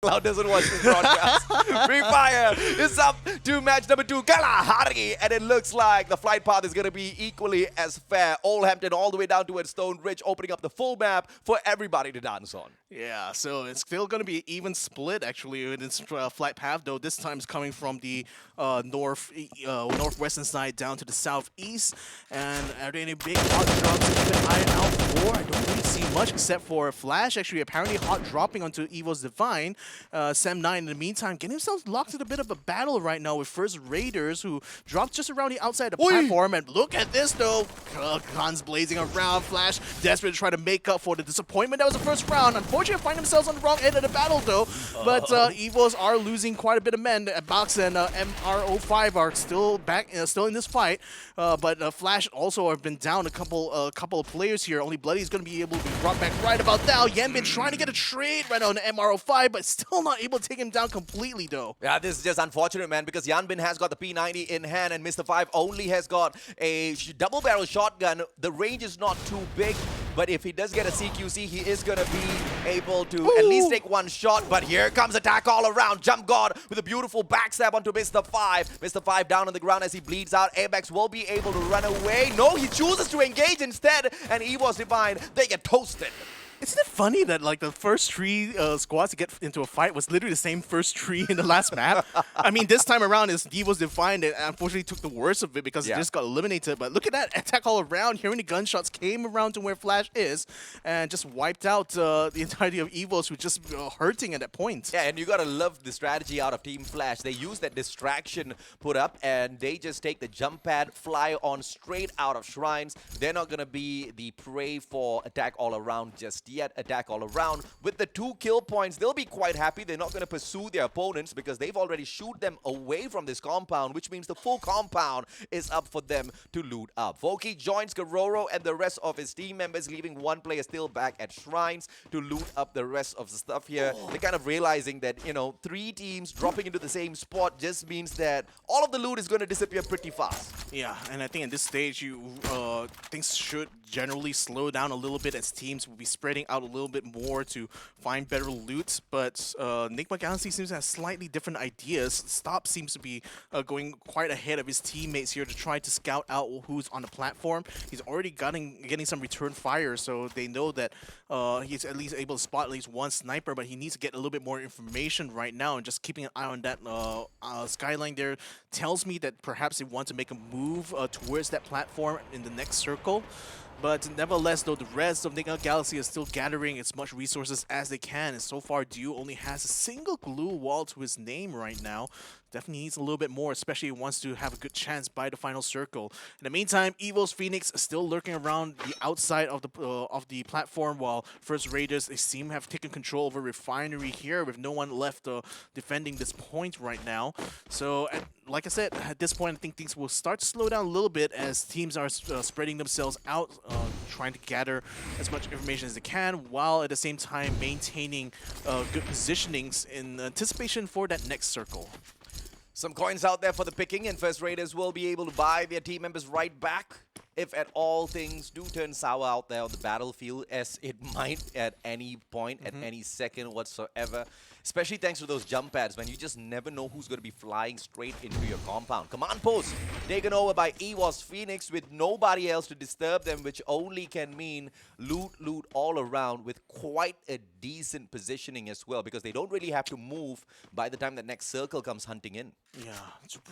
Cloud doesn't watch this broadcast. Free Fire is up to match number 2, Kalahari, and it looks like the flight path is going to be equally as fair. Oldhampton all the way down towards Stone Ridge, opening up the full map for everybody to dance on. Yeah, so it's still going to be even split actually in this flight path, though this time it's coming from the northwestern side down to the southeast. And are there any big hot drops to keep an eye out for? I don't really see much except for Flash actually apparently hot dropping onto EVOS Divine. Sem9 in the meantime getting himself locked in a bit of a battle right now with first Raiders, who dropped just around the outside of the platform. And look at this though, guns blazing around. Flash desperate to try to make up for the disappointment that was the first round. Unfortunately, find themselves on the wrong end of the battle though. But EVOS are losing quite a bit of men. Box and MRO5 are still back, still in this fight. But Flash also have been down a couple of players here. Only Bloody is going to be able to be brought back right about now. Yanbin trying to get a trade right on the MRO5, but still not able to take him down completely though. Yeah, this is just unfortunate, man, because Yanbin has got the P90 in hand and Mr. 5 only has got a double barrel shotgun. The range is not too big, but if he does get a CQC, he is going to be able to at least take one shot. But here comes attack all around. Jump God with a beautiful backstab onto Mr. 5. Mr. 5 down on the ground as he bleeds out. Apex will be able to run away. No, he chooses to engage instead, and EVOS Divine, they get toasted. Isn't it funny that like the first 3 squads to get into a fight was literally the same first 3 in the last map? I mean, this time around is EVOS Divine that unfortunately took the worst of it because it just got eliminated. But look at that attack all around. Hearing the gunshots came around to where Flash is and just wiped out the entirety of EVOS, who just hurting at that point. Yeah, and you gotta love the strategy out of Team Flash. They use that distraction put up and they just take the jump pad, fly on straight out of shrines. They're not gonna be the prey for attack all around just yet. Attack all around with the 2 kill points, they'll be quite happy. They're not going to pursue their opponents because they've already shoot them away from this compound, which means the full compound is up for them to loot up. Voki joins Karoro and the rest of his team members, leaving 1 player still back at shrines to loot up the rest of the stuff here. They're kind of realizing that, you know, 3 teams dropping into the same spot just means that all of the loot is going to disappear pretty fast. Yeah, and I think at this stage, things should generally slow down a little bit as teams will be spreading out a little bit more to find better loot. But NIGMA Galaxy seems to have slightly different ideas. Stop seems to be going quite ahead of his teammates here to try to scout out who's on the platform. He's already getting some return fire, so they know that he's at least able to spot at least 1 sniper, but he needs to get a little bit more information right now, and just keeping an eye on that skyline there tells me that perhaps they want to make a move towards that platform in the next circle. But nevertheless, though, the rest of NIGMA Galaxy is still gathering as much resources as they can, and so far, Dio only has a single glue wall to his name right now. Definitely needs a little bit more, especially if he wants to have a good chance by the final circle. In the meantime, EVOS Phoenix is still lurking around the outside of the platform, while First Raiders, they seem to have taken control over Refinery here with no one left defending this point right now. So, like I said, at this point, I think things will start to slow down a little bit as teams are spreading themselves out, trying to gather as much information as they can, while at the same time maintaining good positionings in anticipation for that next circle. Some coins out there for the picking, and First Raiders will be able to buy their team members right back if at all things do turn sour out there on the battlefield, as it might at any point, at any second whatsoever. Especially thanks to those jump pads, man. You just never know who's going to be flying straight into your compound. Command post taken over by EVOS Phoenix with nobody else to disturb them, which only can mean loot all around with quite a decent positioning as well, because they don't really have to move by the time the next circle comes hunting in. Yeah,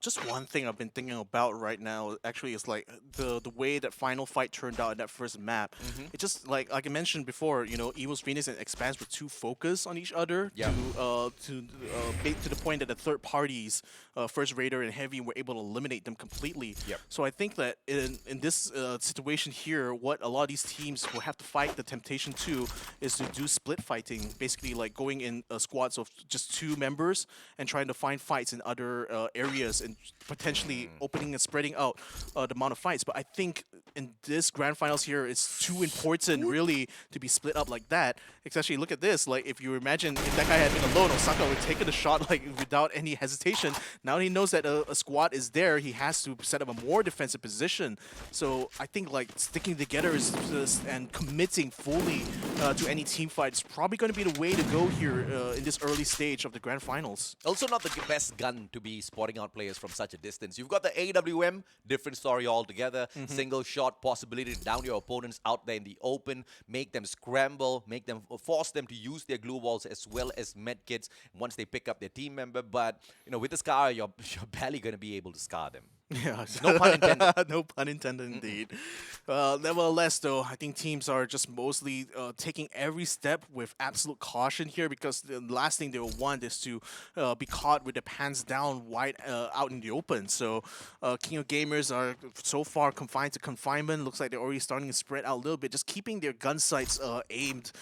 just one thing I've been thinking about right now actually is like the way that final fight turned out in that first map. It just like I mentioned before, you know, EVOS Phoenix and Expanse were too focused on each other to the point that the third parties, First Raider and Heavy, were able to eliminate them completely. So I think that in this situation here, what a lot of these teams will have to fight the temptation to is to do split fighting, basically like going in squads of just 2 members and trying to find fights in other areas and potentially opening and spreading out the amount of fights. But I think in this grand finals here, it's too important really to be split up like that. Especially look at this, like if you imagine if that guy had alone. Osaka would take the shot like without any hesitation. Now he knows that a squad is there. He has to set up a more defensive position. So I think like sticking together and committing fully to any team fight is probably going to be the way to go here in this early stage of the grand finals. Also not the best gun to be spotting out players from such a distance. You've got the AWM, different story altogether. Single shot possibility to down your opponents out there in the open, make them scramble, force them to use their glue walls as well as med kits once they pick up their team member. But with the Scar, you're barely going to be able to scar them. Yeah, no pun intended. No pun intended, indeed. Nevertheless, though, I think teams are just mostly taking every step with absolute caution here, because the last thing they will want is to be caught with their pants down wide out in the open. So King of Gamers are so far confined to confinement. Looks like they're already starting to spread out a little bit, just keeping their gun sights aimed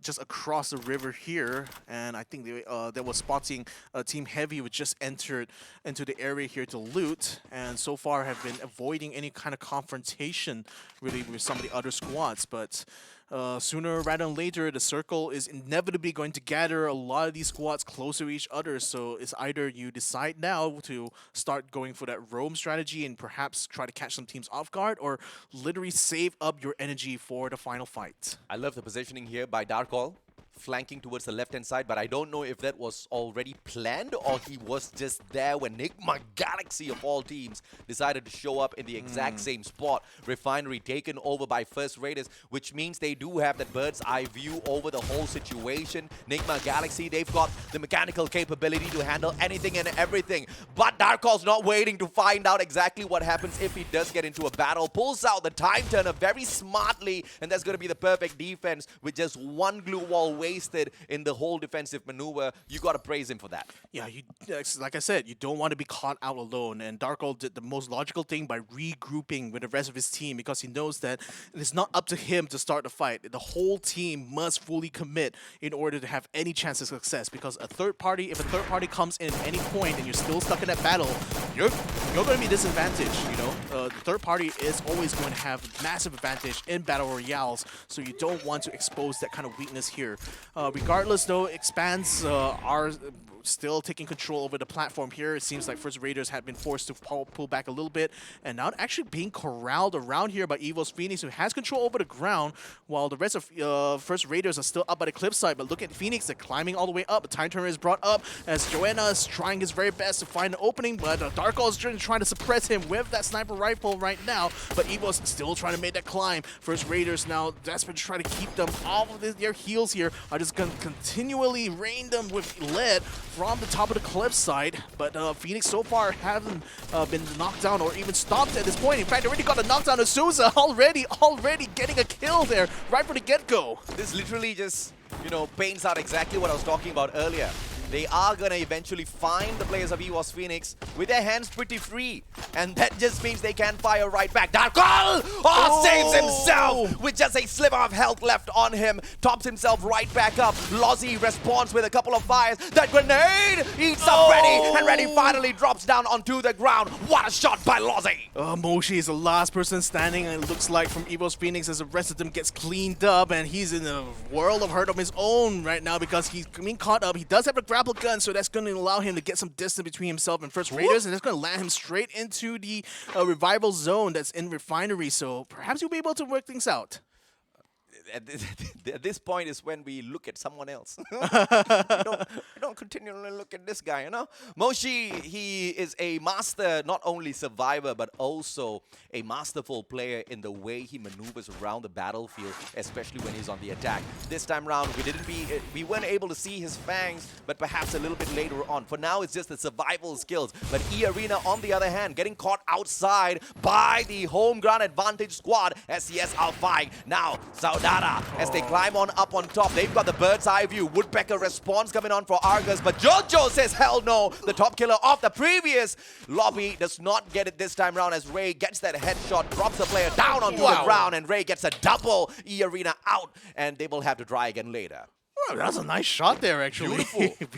just across the river here. And I think they were spotting Team Heavy, which just entered into the area here to loot, and so far have been avoiding any kind of confrontation really with some of the other squads. But sooner rather than later, the circle is inevitably going to gather a lot of these squads closer to each other. So it's either you decide now to start going for that roam strategy and perhaps try to catch some teams off guard, or literally save up your energy for the final fight. I love the positioning here by Darkall, flanking towards the left-hand side, but I don't know if that was already planned or he was just there when NIGMA Galaxy of all teams decided to show up in the exact same spot. Refinery taken over by First Raiders, which means they do have that bird's eye view over the whole situation. NIGMA Galaxy, they've got the mechanical capability to handle anything and everything, but Darkall's not waiting to find out exactly what happens if he does get into a battle. Pulls out the time turner very smartly, and that's going to be the perfect defense with just one glue wall wasted in the whole defensive maneuver. You got to praise him for that. Yeah, like I said, you don't want to be caught out alone, and Darkall did the most logical thing by regrouping with the rest of his team, because he knows that it's not up to him to start the fight. The whole team must fully commit in order to have any chance of success, because if a third party comes in at any point and you're still stuck in that battle, you're going to be disadvantaged, the third party is always going to have massive advantage in battle royales, so you don't want to expose that kind of weakness here. Regardless, though, Expanse are still taking control over the platform here. It seems like First Raiders have been forced to pull back a little bit, and now actually being corralled around here by EVOS Phoenix, who has control over the ground, while the rest of First Raiders are still up by the cliff side. But look at Phoenix, they're climbing all the way up. A time turner is brought up as Joanna is trying his very best to find an opening, but Darkall is trying to suppress him with that sniper rifle right now, but EVOS still trying to make that climb. First Raiders now desperate to try to keep them off of their heels here, are just going to continually rain them with lead from the top of the cliff side, but Phoenix so far haven't been knocked down or even stopped at this point. In fact, they already got a knockdown of Souza already getting a kill there right from the get-go. This literally just, paints out exactly what I was talking about earlier. They are going to eventually find the players of EVOS Phoenix with their hands pretty free. And that just means they can fire right back. Darkall saves himself with just a sliver of health left on him. Tops himself right back up. Lozzie responds with a couple of fires. That grenade eats up Reddy. And Reddy finally drops down onto the ground. What a shot by Lozzie. Moshi is the last person standing, and it looks like from EVOS Phoenix as the rest of them gets cleaned up. And he's in a world of hurt of his own right now, because he's being caught up. He does have a grapple gun, so that's going to allow him to get some distance between himself and First Raiders, and that's going to land him straight into the revival zone that's in Refinery, so perhaps you'll be able to work things out. At this point is when we look at someone else. we don't continually look at this guy, Moshi, he is a master, not only survivor, but also a masterful player in the way he maneuvers around the battlefield, especially when he's on the attack. This time around, we weren't able to see his fangs, but perhaps a little bit later on. For now, it's just the survival skills. But EARENA, on the other hand, getting caught outside by the home ground advantage squad, SCS ALFAINK. Now, Saudara, as they climb on up on top, they've got the bird's eye view. Woodpecker response coming on for Argus, but Jojo says hell no. The top killer of the previous lobby does not get it this time around, as Ray gets that headshot, drops the player down onto the ground, and Ray gets a double. EARENA out, and they will have to try again later. Oh, that was a nice shot there, actually.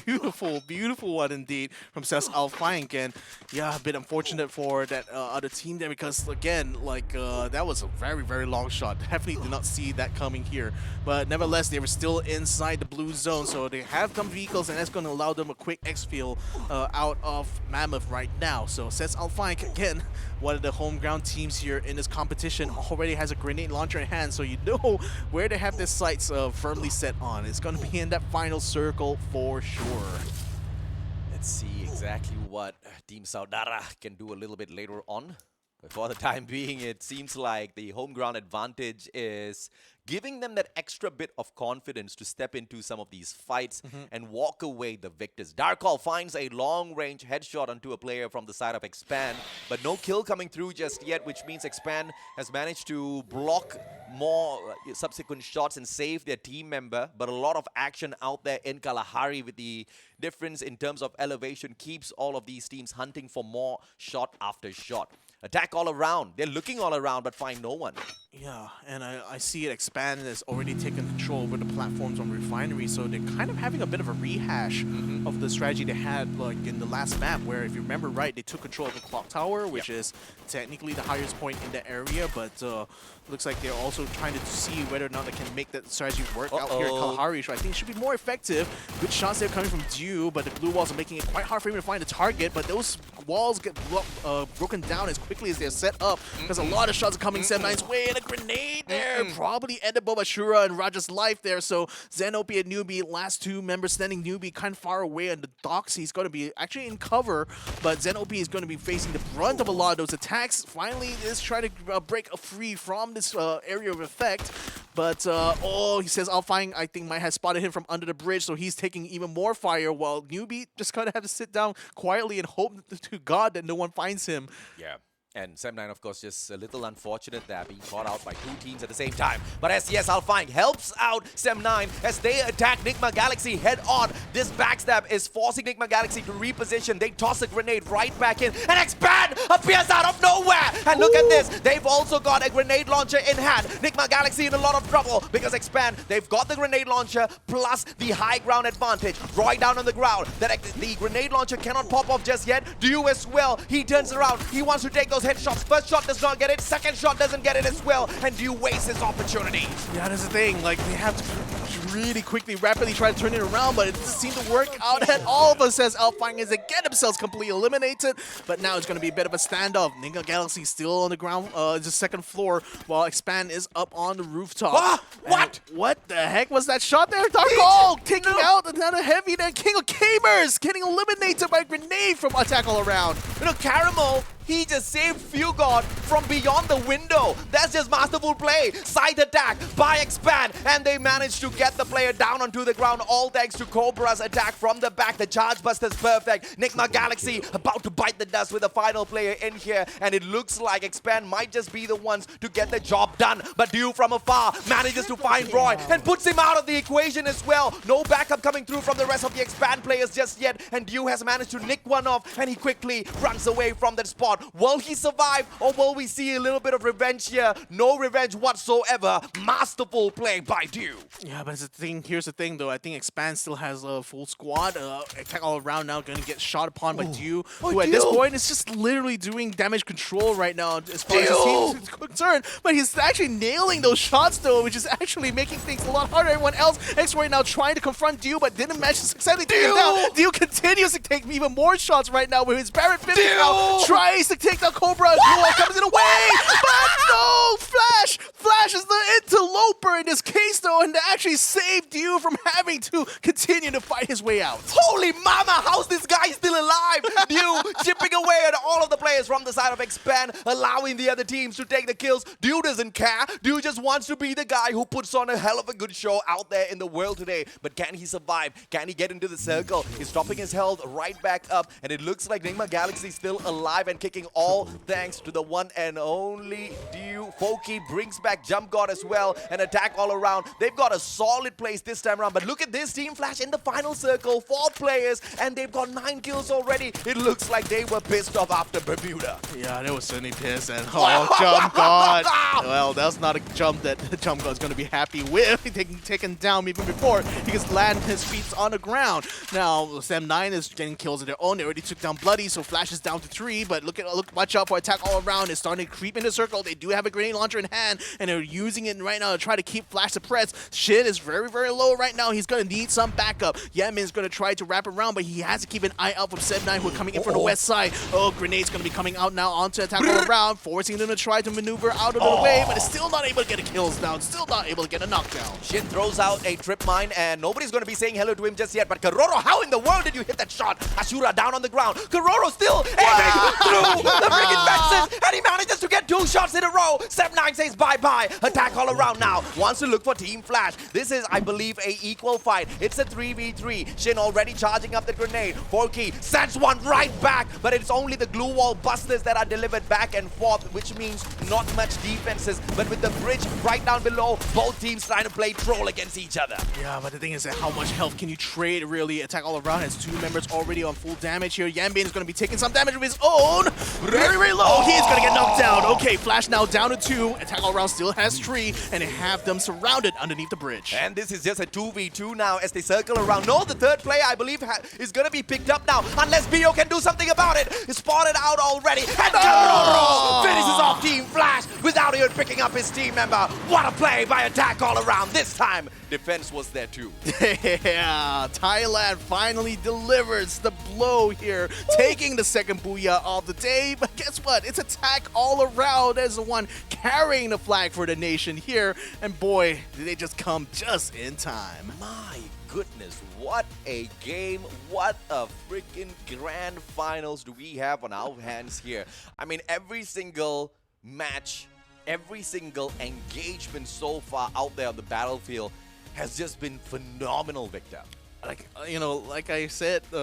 Beautiful. Beautiful one indeed from says ALFAINK. And yeah, a bit unfortunate for that other team there because, again, like that was a very long shot. Definitely did not see that coming here. But nevertheless, they were still inside the blue zone, so they have some vehicles, and that's going to allow them a quick exfil out of Mammoth right now. So says ALFAINK, again, one of the home ground teams here in this competition, already has a grenade launcher in hand, so you know where they have their sights firmly set on. It's going to be in that final circle for sure. Let's see exactly what Team Saudara can do a little bit later on. But for the time being, it seems like the home ground advantage is giving them that extra bit of confidence to step into some of these fights and walk away the victors. Darkall finds a long-range headshot onto a player from the side of Expand, but no kill coming through just yet, which means Expand has managed to block more subsequent shots and save their team member. But a lot of action out there in Kalahari, with the difference in terms of elevation keeps all of these teams hunting for more shot after shot. Attack all around. They're looking all around, but find no one. Yeah, and I see it Expand has already taken control over the platforms on Refinery, so they're kind of having a bit of a rehash of the strategy they had like in the last map, where if you remember right, they took control of the clock tower, which is technically the highest point in the area, but looks like they're also trying to see whether or not they can make that strategy work out here in Kalahari. So I think it should be more effective. Good shots there coming from Dew, but the blue walls are making it quite hard for him to find a target, but those walls get broken down as quickly as they're set up, because a lot of shots are coming Sem9's way, and a grenade there probably ended Bobashura and Raja's life there. So Zenopy and Newbie, last two members standing. Newbie kind of far away on the docks. He's going to be actually in cover, but Zenopy is going to be facing the brunt of a lot of those attacks. Finally is trying to break free from this area of effect, but he says ALFAINK, I think, might have spotted him from under the bridge, so he's taking even more fire, while Newbie just kind of have to sit down quietly and hope to God that no one finds him. Yeah. And Sem9, of course, just a little unfortunate there, being caught out by two teams at the same time. But SCS ALFAINK helps out Sem9 as they attack NIGMA Galaxy head on. This backstab is forcing NIGMA Galaxy to reposition. They toss a grenade right back in, and Expand appears out of nowhere. And look at this, they've also got a grenade launcher in hand. NIGMA Galaxy in a lot of trouble because Expand, they've got the grenade launcher plus the high ground advantage. Roy down on the ground. The grenade launcher cannot pop off just yet. Dew as well. He turns around. He wants to take those headshots. First shot does not get it, second shot doesn't get it as well, and Dew wastes his opportunity. Yeah, that's the thing. Like, they have to really quickly, rapidly try to turn it around, but it doesn't seem to work out at all. Of us says ALFAINK is again themselves completely eliminated, but now it's going to be a bit of a standoff. NIGMA Galaxy still on the ground, the second floor, while Expand is up on the rooftop. What? What the heck was that shot there? Darkall taking out another heavy there. King of Gamers getting eliminated by a grenade from Attack All Around. You know, Caramel, he just saved Fugod from beyond the window. That's just masterful play. Side attack by Expand, and they managed to get the player down onto the ground, all thanks to Cobra's attack from the back. The charge buster's perfect. NIGMA Galaxy about to bite the dust with the final player in here, and it looks like Expand might just be the ones to get the job done. But Dew from afar manages to find Roy and puts him out of the equation as well. No backup coming through from the rest of the Expand players just yet, and Dew has managed to nick one off, and he quickly runs away from that spot. Will he survive, or will we see a little bit of revenge here? No revenge whatsoever. Masterful play by Dew. Yeah, but here's the thing though. I think Expand still has a full squad. Attack All Around now going to get shot upon by Dew, who at this point is just literally doing damage control right now as far as his team is concerned. But he's actually nailing those shots though, which is actually making things a lot harder. Everyone else, X right now trying to confront Dew, but didn't manage to successfully take him down. Dew continues to take even more shots right now with his Barrett 50 now. Tries to take the Cobra. Duel comes in the way, but no! Flash is the interloper in this case though, and to actually save Dew from having to continue to fight his way out. Holy mama, how's this guy still alive? Dew chipping away at all of the players from the side of Expand, allowing the other teams to take the kills. Dew doesn't care. Dew just wants to be the guy who puts on a hell of a good show out there in the world today. But can he survive? Can he get into the circle? He's dropping his health right back up, and it looks like NIGMA Galaxy still alive and kicking all thanks to the one and only Dew. Foki brings back impact jump guard as well, and attack all around. They've got a solid place this time around, but look at this Team Flash in the final circle, 4 players, and they've got 9 kills already. It looks like they were pissed off after Bermuda. Yeah, they were certainly pissed, and jump guard. Well, that's not a jump that jump guard's going to be happy with. Taken down even before he can land his feet on the ground. Now, Sem9 is getting kills of their own. They already took down Bloody, so Flash is down to 3, but watch out for attack all around. It's starting to creep in the circle. They do have a grenade launcher in hand, and they're using it right now to try to keep Flash suppressed. Shin is very, very low right now. He's going to need some backup. Yemin's going to try to wrap around, but he has to keep an eye out for Sem9, who are coming in from the west side. Oh, Grenade's going to be coming out now onto attack all around, forcing them to try to maneuver out of the way, but it's still not able to get a kills down. Still not able to get a knockdown. Shin throws out a trip mine, and nobody's going to be saying hello to him just yet, but Karoro, how in the world did you hit that shot? Ashura down on the ground. Karoro still aiming through the freaking fences, and he manages to get 2 shots in a row. Sem9 says bye-bye. Attack all around now. Wants to look for Team Flash. This is, I believe, a equal fight. It's a 3v3. Shin already charging up the grenade. Forky sends one right back, but it's only the glue wall busters that are delivered back and forth, which means not much defenses. But with the bridge right down below, both teams trying to play troll against each other. Yeah, but the thing is that how much health can you trade, really? Attack all around has 2 members already on full damage here. Yanbin is going to be taking some damage of his own. Very, very low. He is going to get knocked down. Okay, Flash now down to 2. Attack all around still has 3, and they have them surrounded underneath the bridge. And this is just a 2v2 now as they circle around. No, the third player, I believe, is going to be picked up now, unless Bio can do something about it. He's spotted out already. And Karoro finishes off Team Flash without even picking up his team member. What a play by attack all around. This time, defense was there too. Yeah, Thailand finally delivers the blow here, taking the second booyah of the day. But guess what? It's attack all around as the one carrying the flag for the nation here. And boy, did they just come just in time. My goodness, what a game. What a freaking grand finals do we have on our hands here. I mean, every single match, every single engagement so far out there on the battlefield has just been phenomenal, Victor. Like, you know, like I said